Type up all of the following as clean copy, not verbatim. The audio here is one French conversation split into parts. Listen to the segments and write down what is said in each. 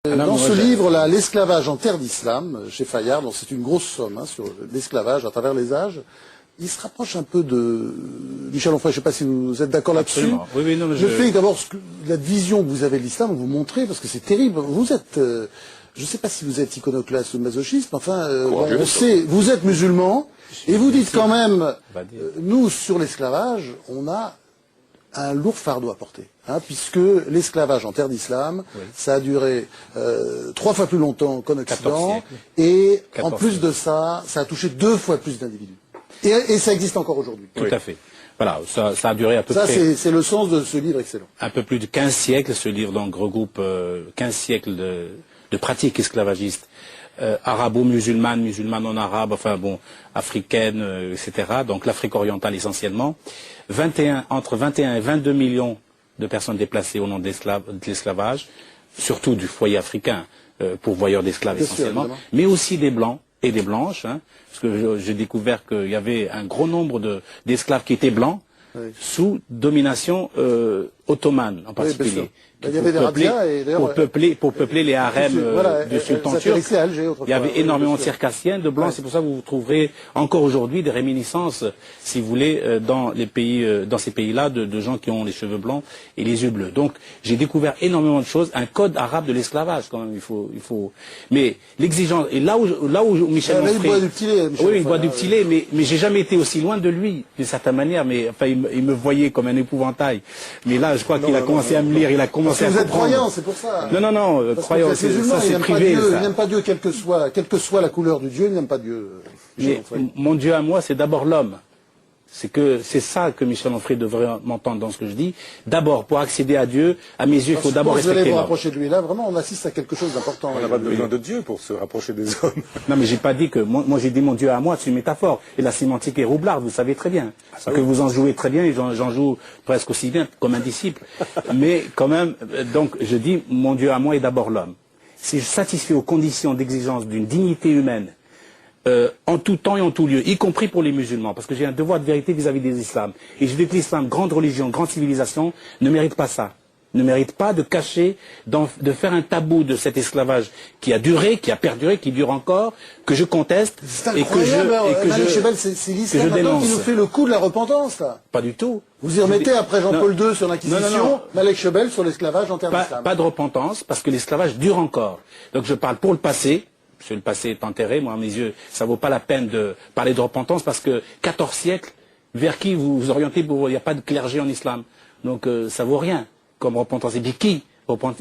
Dans ce livre, l'esclavage en terre d'islam, chez Fayard, c'est une grosse somme sur l'esclavage à travers les âges, il se rapproche un peu de Michel Onfray. Je ne sais pas si vous êtes d'accord là-dessus. Oui, non, mais je fais d'abord la vision que vous avez de l'islam, vous montrez, parce que c'est terrible. Vous êtes, je ne sais pas si vous êtes iconoclaste ou masochiste, mais enfin, on sait, vous êtes musulman, et vous dites quand même, nous, sur l'esclavage, on a un lourd fardeau à porter, puisque l'esclavage en terre d'islam, ça a duré 3 fois plus longtemps qu'en Occident, et en plus de ça, ça a touché 2 fois plus d'individus. Et ça existe encore aujourd'hui. Tout à fait. Voilà, ça a duré à peu près... Ça, c'est le sens de ce livre excellent. Un peu plus de 15 siècles, ce livre donc regroupe 15 siècles de pratiques esclavagistes, arabo-musulmanes, musulmanes en arabe, enfin bon, africaines, etc. Donc l'Afrique orientale essentiellement. Entre 21 et 22 millions de personnes déplacées au nom de l'esclavage, surtout du foyer africain, pourvoyeurs d'esclaves essentiellement, mais aussi des blancs et des blanches, parce que j'ai découvert qu'il y avait un gros nombre d'esclaves qui étaient blancs, sous domination ottomane en particulier. Il y avait des radias et pour peupler les harems du sultan turc. Il y avait énormément de circassiens, de blancs. C'est pour ça que vous trouverez encore aujourd'hui des réminiscences, si vous voulez, dans ces pays-là, de gens qui ont les cheveux blancs et les yeux bleus. Donc j'ai découvert énormément de choses, un code arabe de l'esclavage quand même. Il faut. Mais l'exigence et là où Michel Onfray, il boit du petit lait, mais j'ai jamais été aussi loin de lui d'une certaine manière. Mais enfin, il me voyait comme un épouvantail. Mais là, je crois qu'il a commencé à me lire, il a commencé. Parce que vous êtes croyant, c'est pour ça. Non, croyant, ça c'est privé. Il n'aime pas Dieu, quelle que soit la couleur du Dieu, il n'aime pas Dieu. Mais mon Dieu à moi, c'est d'abord l'homme. C'est ça que Michel Onfray devrait m'entendre dans ce que je dis. D'abord, pour accéder à Dieu, à mes yeux, il faut d'abord respecter l'homme. Vous allez vous rapprocher de lui. Là, vraiment, on assiste à quelque chose d'important. On n'a pas besoin de Dieu pour se rapprocher des hommes. Non, mais j'ai pas dit que... Moi j'ai dit mon Dieu à moi, c'est une métaphore. Et la sémantique est roublarde, vous savez très bien. Que vous en jouez très bien, et j'en joue presque aussi bien, comme un disciple. Mais quand même, donc, je dis, mon Dieu à moi est d'abord l'homme. Si je satisfais aux conditions d'exigence d'une dignité humaine, en tout temps et en tout lieu, y compris pour les musulmans, parce que j'ai un devoir de vérité vis-à-vis des islams. Et je dis que l'islam, grande religion, grande civilisation, ne mérite pas ça. Ne mérite pas de cacher, de faire un tabou de cet esclavage qui a duré, qui a perduré, qui dure encore, que je conteste et que c'est l'islam qui nous fait le coup de la repentance, là. Pas du tout. Vous y remettez après Jean-Paul II sur l'Inquisition, Malek Chebel sur l'esclavage en terre d'islam. Pas de repentance, parce que l'esclavage dure encore. Donc je parle pour le passé. Parce que le passé est enterré, moi à mes yeux, ça vaut pas la peine de parler de repentance parce que 14 siècles, vers qui vous vous orientez, il n'y a pas de clergé en islam. Donc ça vaut rien comme repentance. Et puis qui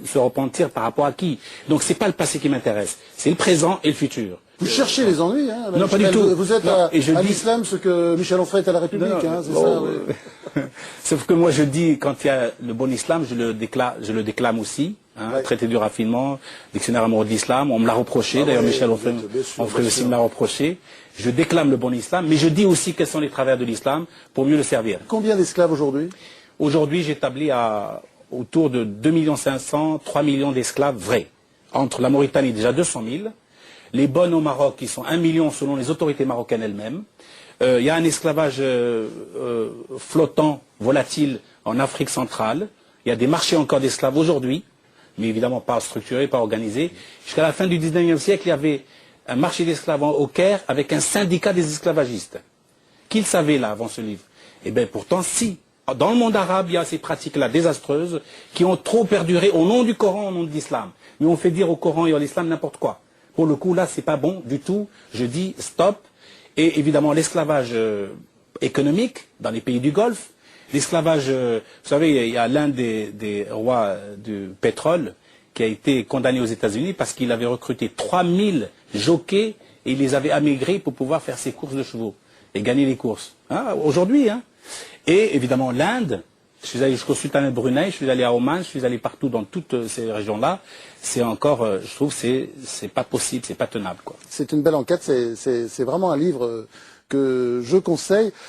se repentir par rapport à qui? Donc c'est pas le passé qui m'intéresse, c'est le présent et le futur. Vous cherchez les ennuis, Non, pas du tout. Vous êtes à l'islam ce que Michel Onfray est à la République, c'est ça. Sauf que moi je dis, quand il y a le bon islam, je le déclame aussi. Traité du raffinement, dictionnaire amoureux de l'islam, on me l'a reproché, d'ailleurs Michel Onfray aussi me l'a reproché. Je déclame le bon islam, mais je dis aussi quels sont les travers de l'islam pour mieux le servir. Combien d'esclaves aujourd'hui? Aujourd'hui, j'établis autour de 2 500 000, 3 millions d'esclaves vrais. Entre la Mauritanie, déjà 200 000, les bonnes au Maroc, qui sont 1 million selon les autorités marocaines elles-mêmes. Il y a un esclavage flottant, volatile, en Afrique centrale. Il y a des marchés encore d'esclaves aujourd'hui, mais évidemment pas structuré, pas organisé. Jusqu'à la fin du 19e siècle, il y avait un marché d'esclaves au Caire avec un syndicat des esclavagistes. Qui le savait là avant ce livre? Eh bien pourtant si. Dans le monde arabe, il y a ces pratiques-là désastreuses qui ont trop perduré au nom du Coran, au nom de l'islam. Mais on fait dire au Coran et à l'islam n'importe quoi. Pour le coup, là, c'est pas bon du tout. Je dis stop. Et évidemment, l'esclavage économique dans les pays du Golfe. L'esclavage, vous savez, il y a l'un des rois du pétrole qui a été condamné aux États-Unis parce qu'il avait recruté 3000 jockeys et il les avait amaigris pour pouvoir faire ses courses de chevaux et gagner les courses. Aujourd'hui, Et évidemment, l'Inde, je suis allé jusqu'au sultanat de Brunei, je suis allé à Oman, je suis allé partout dans toutes ces régions-là. C'est encore, je trouve, c'est pas possible, c'est pas tenable, quoi. C'est une belle enquête, c'est vraiment un livre que je conseille.